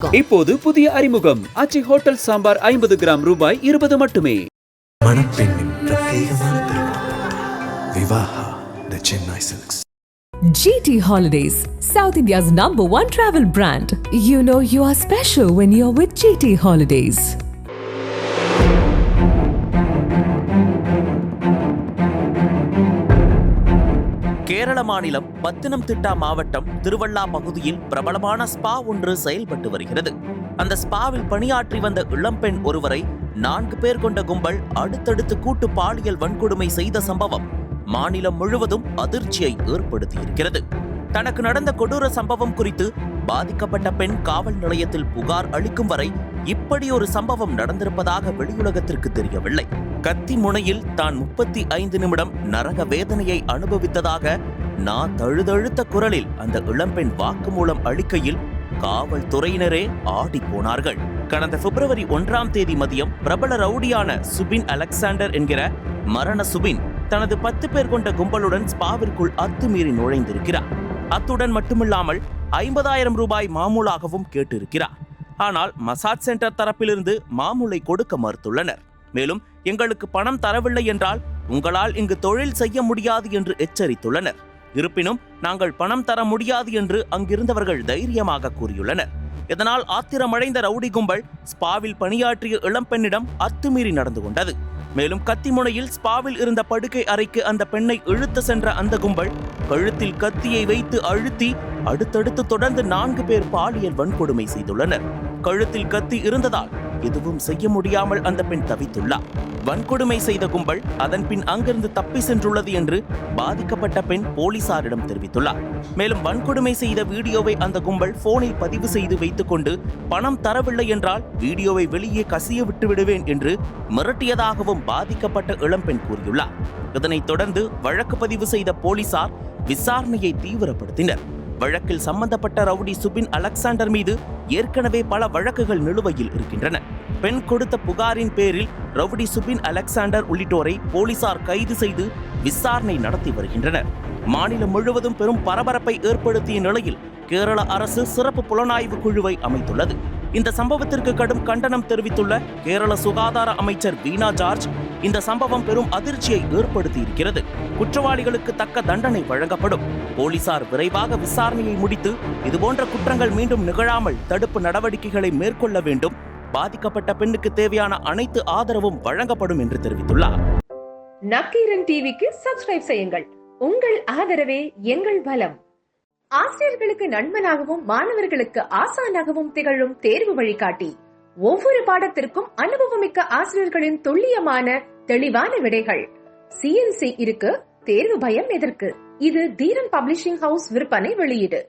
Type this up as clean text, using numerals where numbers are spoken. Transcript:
இப்போது புதிய அறிமுகம் ஆச்சி ஹோட்டல் சாம்பார் 50 கிராம் ரூபாய் 20 மட்டுமே. மணப்பெண்ணின் பிரத்யேகமான திருமணம் Vivaha the Chennai silks. GT Holidays, South India's #1 travel brand. You know you are special when you're with GT Holidays. Kerala மாநிலம் பத்தனம்திட்டா மாவட்டம் திருவள்ளா பகுதியில் பிரபலமான ஸ்பா ஒன்று செயல்பட்டு வருகிறது. அந்த ஸ்பாவில் பணியாற்றி வந்த இளம்பெண் ஒருவரை 4 பேர் கொண்ட கும்பல் அடுத்தடுத்து கூட்டு பாலியல் வன்கொடுமை செய்த சம்பவம் மாநிலம் முழுவதும் அதிர்ச்சியை ஏற்படுத்தியிருக்கிறது. தனக்கு நடந்த கொடூர சம்பவம் குறித்து பாதிக்கப்பட்ட பெண் காவல் நிலையத்தில் புகார் அளிக்கும் வரை இப்படி ஒரு சம்பவம் நடந்திருப்பதாக வெளியுலகத்திற்கு தெரியவில்லை. கத்தி முனையில் தான் 35 நிமிடம் நரக வேதனையை அனுபவித்ததாக நான் தழுதழுத்த குரலில் அந்த இளம்பெண் வாக்குமூலம் அளிக்கையில் காவல்துறையினரே ஆடி போனார்கள். கடந்த பிப்ரவரி 1ஆம் தேதி மதியம் பிரபல ரவுடியான சுபின் அலெக்சாண்டர் என்கிற மரண சுபின் தனது 10 பேர் கொண்ட கும்பலுடன் ஸ்பாவிற்குள் அத்துமீறி நுழைந்திருக்கிறார். அத்துடன் மட்டுமில்லாமல் 50,000 ரூபாய் மாமூலாகவும் கேட்டிருக்கிறார். ஆனால் மசாஜ் சென்டர் தரப்பிலிருந்து மாமூலை கொடுக்க மறுத்துள்ளனர். மேலும் எங்களுக்கு பணம் தரவில்லை என்றால் உங்களால் இங்கு தொழில் செய்ய முடியாது என்று எச்சரித்துள்ளனர். இருப்பினும் நாங்கள் பணம் தர முடியாது என்று அங்கிருந்தவர்கள் தைரியமாக கூறியுள்ளனர். இதனால் ஆத்திரமடைந்த ரவுடி கும்பல் ஸ்பாவில் பணியாற்றிய இளம்பெண்ணிடம் அத்துமீறி நடந்து கொண்டது. மேலும் கத்திமுனையில் ஸ்பாவில் இருந்த படுக்கை அறைக்கு அந்த பெண்ணை இழுத்து சென்ற அந்த கும்பல் கழுத்தில் கத்தியை வைத்து அழுத்தி அடுத்தடுத்து தொடர்ந்து 4 பேர் பாலியல் வன்கொடுமை செய்துள்ளனர். கழுத்தில் கத்தி இருந்ததால் எதுவும் செய்ய முடியாமல் அந்த பெண் தவித்துள்ளார். வன்கொடுமை செய்த கும்பல் அதன் பின் அங்கிருந்து தப்பி சென்றுள்ளது என்று பாதிக்கப்பட்ட பெண் போலீசாரிடம் தெரிவித்துள்ளார். மேலும் வன்கொடுமை செய்த வீடியோவை அந்த கும்பல் போனில் பதிவு செய்து வைத்துக் கொண்டு பணம் தரவில்லை என்றால் வீடியோவை வெளியே கசிய விட்டு விடுவேன் என்று மிரட்டியதாகவும் பாதிக்கப்பட்ட இளம்பெண் கூறியுள்ளார். இதனைத் தொடர்ந்து வழக்கு பதிவு செய்த போலீசார் விசாரணையை தீவிரப்படுத்தினர். வழக்கில் சம்பந்தப்பட்ட ரவுடி சுபின் அலெக்சாண்டர் மீது ஏற்கனவே பல வழக்குகள் நிலுவையில் இருக்கின்றன. பெண் கொடுத்த புகாரின் பேரில் ரவுடி சுபின் அலெக்சாண்டர் உள்ளிட்டோரை போலீசார் கைது செய்து விசாரணை நடத்தி வருகின்றனர். மாநிலம் முழுவதும் பெரும் பரபரப்பை ஏற்படுத்திய நிலையில் கேரள அரசு சிறப்பு புலனாய்வு குழுவை அமைத்துள்ளது. இந்த சம்பவத்திற்கு கடும் கண்டனம் தெரிவித்துள்ள கேரள சுகாதார அமைச்சர் வீணா ஜார்ஜ் இந்த சம்பவம் பெரும் அதிர்ச்சியை ஏற்படுத்தி இருக்கிறது. குற்றவாளிகளுக்கு தக்க தண்டனை வழங்கப்படும். போலீசார் விரைவாக விசாரணையை முடித்து இதுபோன்ற குற்றங்கள் மீண்டும் நிகழாமல் தடுப்பு நடவடிக்கைகளை மேற்கொள்ள வேண்டும். பாதிக்கப்பட்ட பெண்ணுக்கு தேவையான அனைத்து ஆதரவும் வழங்கப்படும் என்று தெரிவித்துள்ளார். நக்கீரன் டிவிக்கு சப்ஸ்கிரைப் செய்யுங்கள். உங்கள் ஆதரவே எங்கள் பலம். ஆசிரியர்களுக்கு நண்பனாகவும் மாணவர்களுக்கு ஆசானாகவும் திகழும் தேர்வு வழிகாட்டி. ஒவ்வொரு பாடத்திற்கும் அனுபவமிக்க ஆசிரியர்களின் துல்லியமான தெளிவான விடைகள். CNC இருக்கு, தேர்வு பயம் எதற்கு? இது தீரன் பப்ளிஷிங் ஹவுஸ் விற்பனை வெளியீடு.